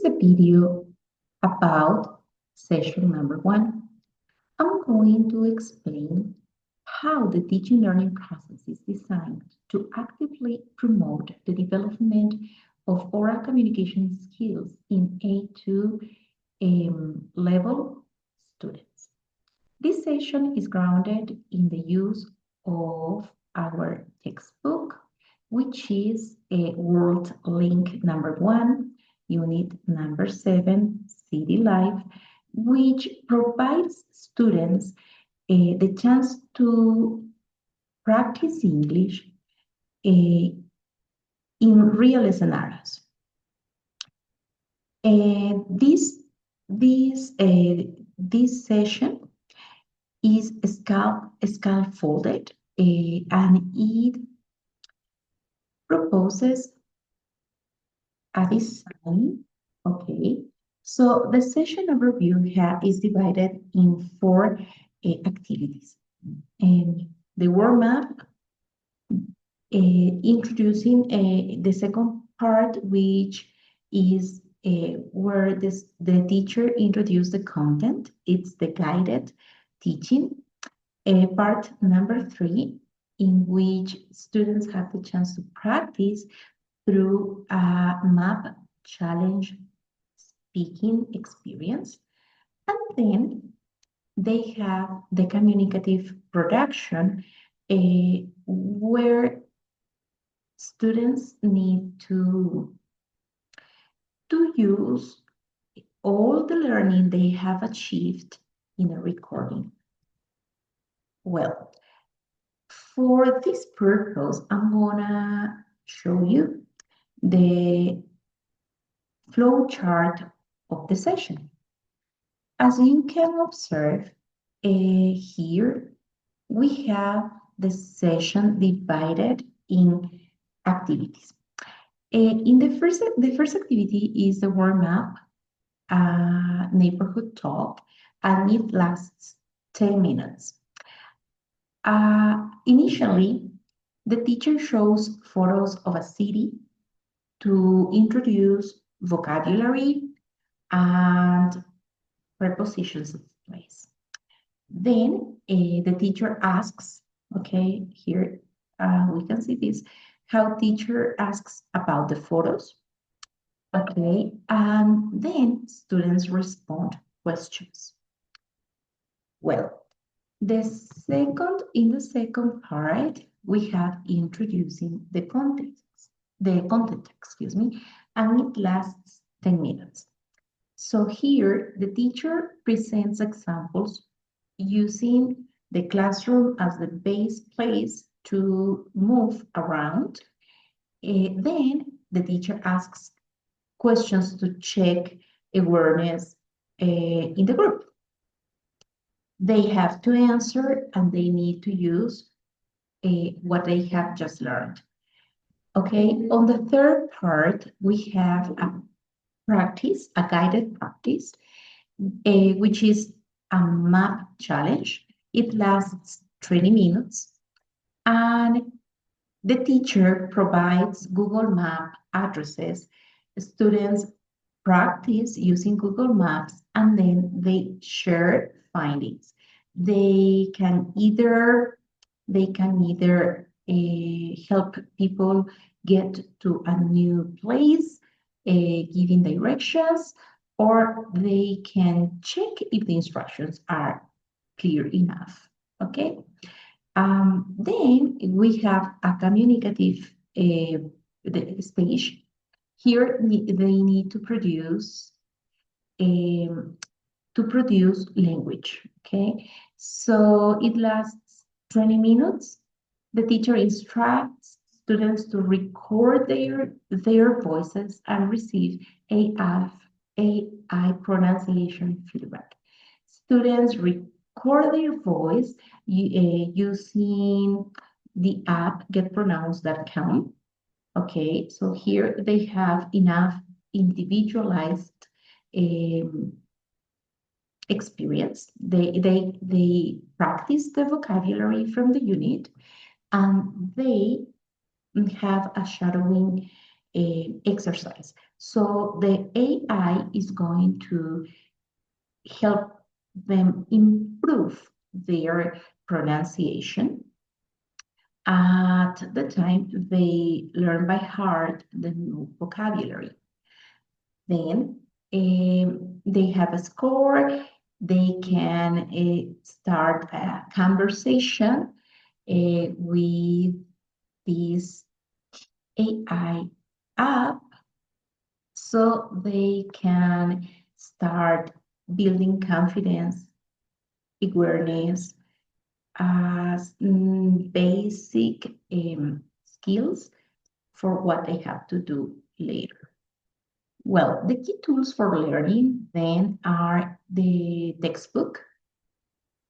the video about session number 1. I'm going to explain how the teaching learning process is designed to actively promote the development of oral communication skills in A2 level students. This session is grounded in the use of our textbook, which is a World Link number 1, unit number 7, City Life, which provides students the chance to practice English in real scenarios. This session is scaffolded and it proposes a design. Okay, so the session overview is divided in 4 activities. And the warm-up, introducing the second part, which is where the teacher introduced the content. It's the guided teaching. Part number 3, in which students have the chance to practice through a map challenge speaking experience. And then they have the communicative production, where students need to use all the learning they have achieved in a recording. Well, for this purpose, I'm gonna show you the flow chart of the session. As you can observe, here we have the session divided in activities. In the first activity is the warm-up, neighborhood talk, and it lasts 10 minutes. Initially, the teacher shows photos of a city to introduce vocabulary and prepositions of place. Then the teacher asks, okay, here we can see this, how teacher asks about the photos. Okay, and then students respond questions. Well, in the second part, we have introducing the content, excuse me, and it lasts 10 minutes. So here, the teacher presents examples using the classroom as the base place to move around. Then the teacher asks questions to check awareness in the group. They have to answer and they need to use what they have just learned. Okay, on the third part, we have a guided practice, which is a map challenge. It lasts 20 minutes. And the teacher provides Google Map addresses. Students practice using Google Maps and then they share findings. They can either help people get to a new place, giving directions, or they can check if the instructions are clear enough. Okay. Then we have a communicative stage. Here they need to produce language. Okay, so it lasts 20 minutes. The teacher instructs students to record their voices and receive AI pronunciation feedback. Students record their voice using the app getpronounce.com. Okay, so here they have enough individualized experience. They practice the vocabulary from the unit, and they have a shadowing exercise. So the AI is going to help them improve their pronunciation. At the time, they learn by heart the new vocabulary. Then they have a score. They can start a conversation with this AI app, so they can start building confidence, awareness as basic skills for what they have to do later. Well, the key tools for learning then are the textbook,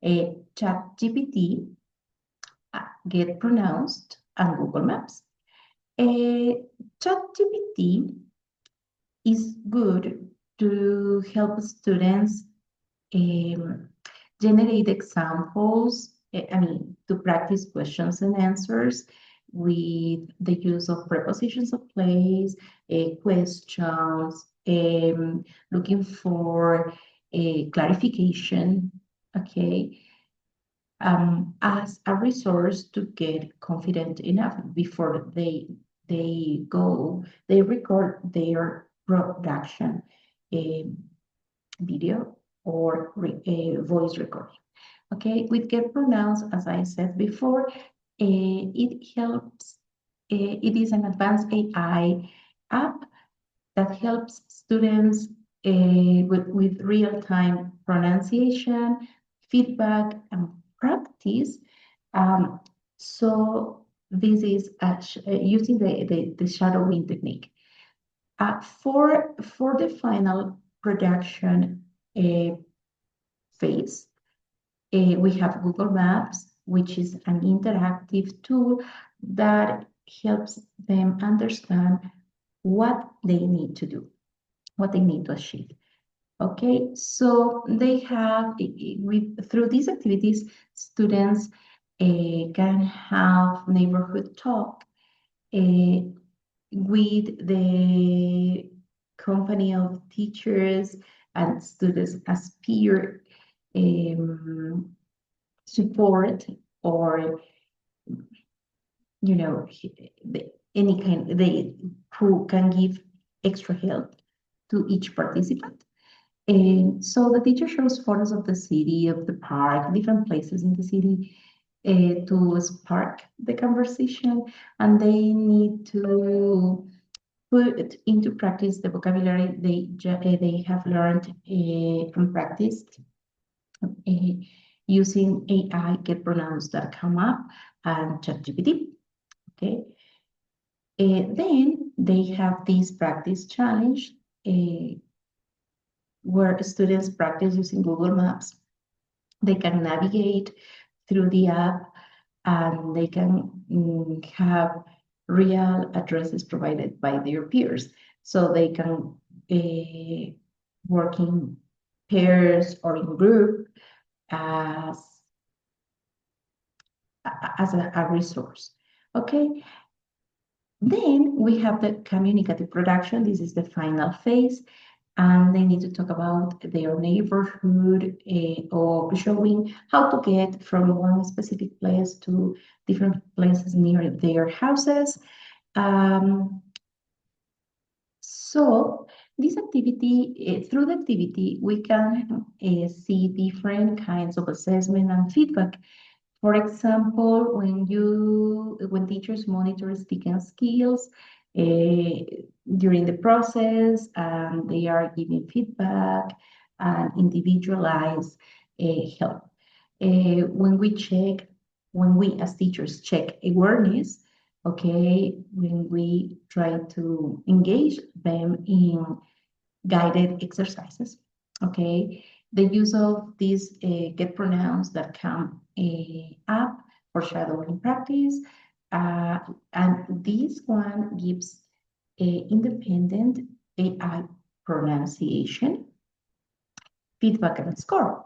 ChatGPT, Get Pronounced, and Google Maps. ChatGPT is good to help students generate examples, to practice questions and answers with the use of prepositions of place, questions, looking for a clarification, okay, as a resource to get confident enough before they record their production video or voice recording. Okay, with Get Pronounced, as I said before, it helps, it is an advanced AI app that helps students with real-time pronunciation, feedback, and practice. So this is using the shadowing technique. For the final production phase, we have Google Maps, which is an interactive tool that helps them understand what they need to do, what they need to achieve. Okay, so they have, through these activities, students can have neighborhood talk with the company of teachers and students as peer support, or any kind, who can give extra help to each participant. And so the teacher shows photos of the city, of the park, different places in the city to spark the conversation, and they need to put into practice the vocabulary they have learned and practiced using AI Get Pronounced that come up and ChatGPT. Okay. Then they have this practice challenge where students practice using Google Maps. They can navigate through the app, and they can have real addresses provided by their peers. So they can work in pairs or in group as a resource. Okay. Then we have the communicative production. This is the final phase, and they need to talk about their neighborhood or showing how to get from one specific place to different places near their houses. So this activity, through the activity, we can see different kinds of assessment and feedback. For example, when teachers monitor speaking skills during the process, and they are giving feedback and individualized help. When we as teachers check awareness, okay, when we try to engage them in guided exercises, okay, the use of these Get Pronouns that come up for shadowing practice, and this one gives independent AI pronunciation, feedback, and score.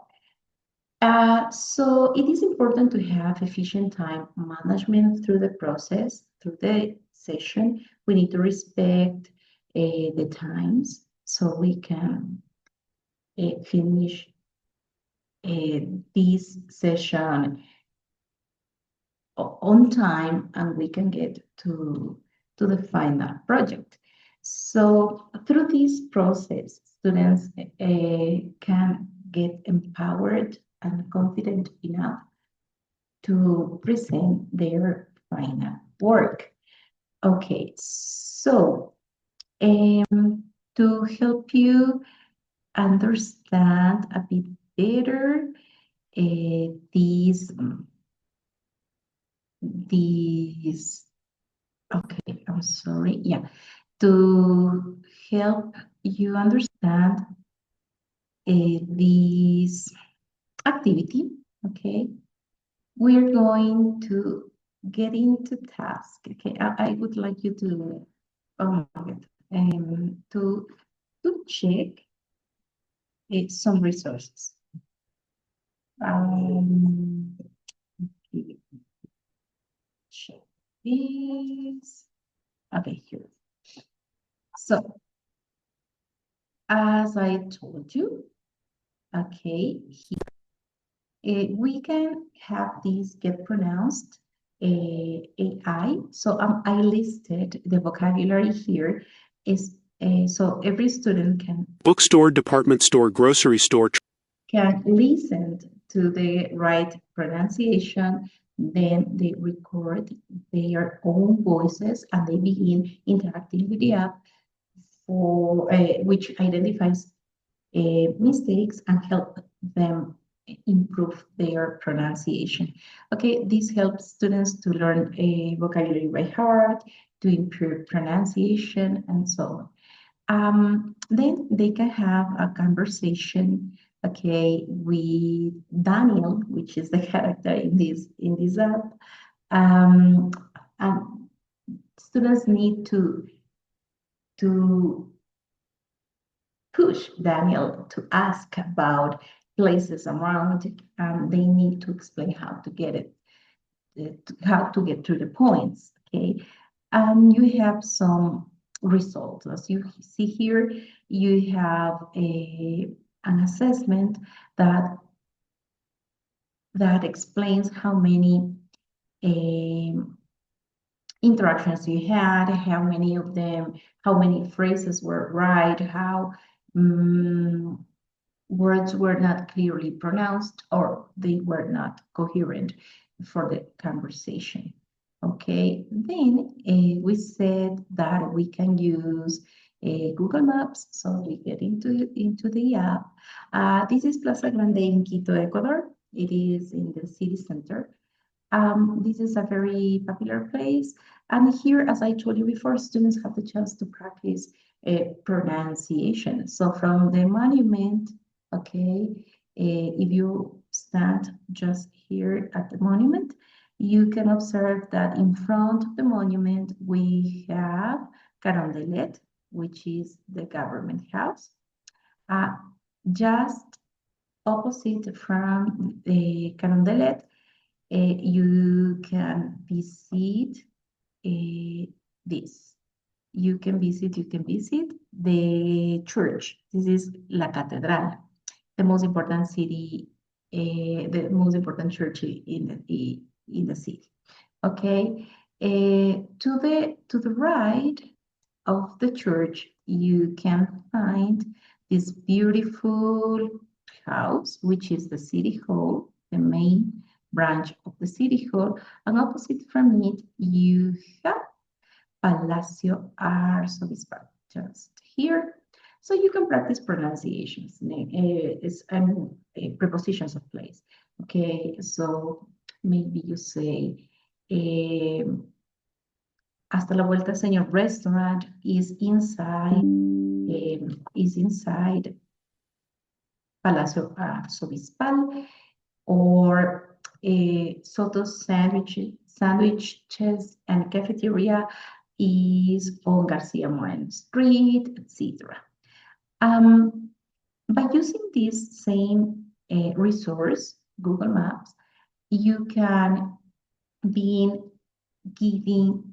So it is important to have efficient time management through the process, through the session, we need to respect the times so we can finish this session on time and we can get to the final project. So through this process, students can get empowered and confident enough to present their final work. Okay, so to help you understand a bit better these okay, I'm sorry, yeah, to help you understand this activity, okay, we're going to get into task, okay, I would like you to, oh my God, to check some resources. Okay, check this. Okay, here. So, as I told you, okay, here, we can have this get pronounced AI. So I listed the vocabulary here. Is so every student can bookstore, department store, grocery store, can listen to the right pronunciation, then they record their own voices and they begin interacting with the app for which identifies mistakes and help them improve their pronunciation. Okay, this helps students to learn a vocabulary by heart, to improve pronunciation, and so on. Then they can have a conversation, okay, with Daniel, which is the character in this app. And students need to push Daniel to ask about places around, and they need to explain how to get it, how to get to the points. Okay, you have some results. As you see here, you have an assessment that explains how many interactions you had, how many of them, how many phrases were right, how words were not clearly pronounced or they were not coherent for the conversation. Okay, then we said that we can use Google Maps, so we get into the app. This is Plaza Grande in Quito, Ecuador. It is in the city center. This is a very popular place. And here, as I told you before, students have the chance to practice pronunciation. So from the monument, okay, if you stand just here at the monument, you can observe that in front of the monument, we have Carondelet, which is the government house. Just opposite from the Carondelet, you can visit this. You can visit the church. This is La Catedral, the most important city, the most important church in the city. Okay, to the right of the church, you can find this beautiful house, which is the city hall, the main branch of the city hall, and opposite from it, you have Palacio Arzobispal, just here. So you can practice pronunciations, prepositions of place. Okay, so maybe you say, Hasta la Vuelta Señor restaurant is inside Palacio Arzobispal, or Soto's sandwiches and cafeteria is on Garcia Moreno Street, etc. By using this same resource, Google Maps, you can be giving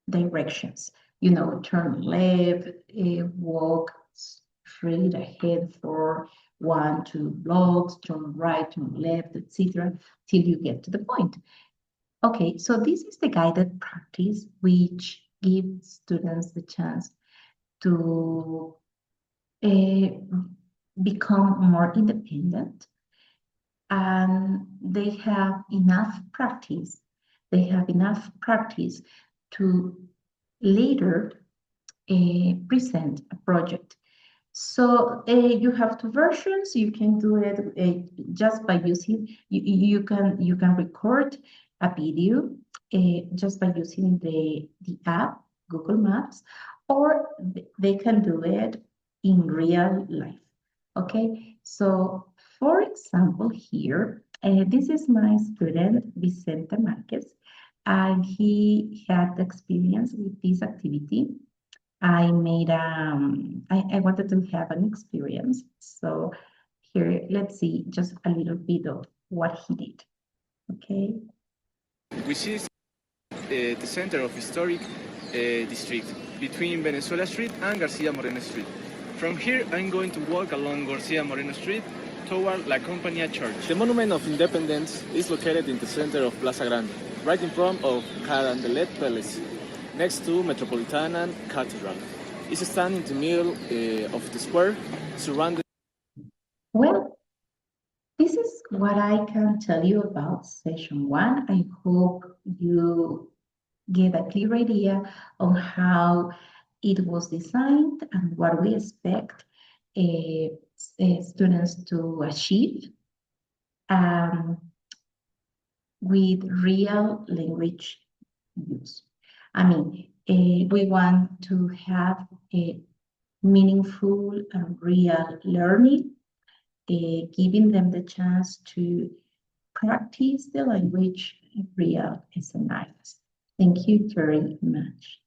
directions. Turn left, walk straight ahead for 1-2 blocks, turn right, turn left, etc., till you get to the point. Okay, so this is the guided practice, which gives students the chance to become more independent, and they have enough practice. They have enough practice to later present a project. So you have two versions. You can do it just by using, you can record a video just by using the app, Google Maps, or they can do it in real life. Okay, so for example here, this is my student Vicente Marquez, and he had experience with this activity. I made I wanted to have an experience. So here, let's see just a little bit of what he did. Okay. Which is the center of historic district between Venezuela Street and Garcia Moreno Street. From here, I'm going to walk along Garcia Moreno Street toward La Compañía Church. The Monument of Independence is located in the center of Plaza Grande, right in front of Carondelet Palace, next to Metropolitan Cathedral. It's standing in the middle of the square, surrounded. Well, this is what I can tell you about session 1. I hope you get a clear idea on how it was designed and what we expect students to achieve with real language use. I mean, we want to have a meaningful and real learning, giving them the chance to practice the language in real scenarios. Thank you very much.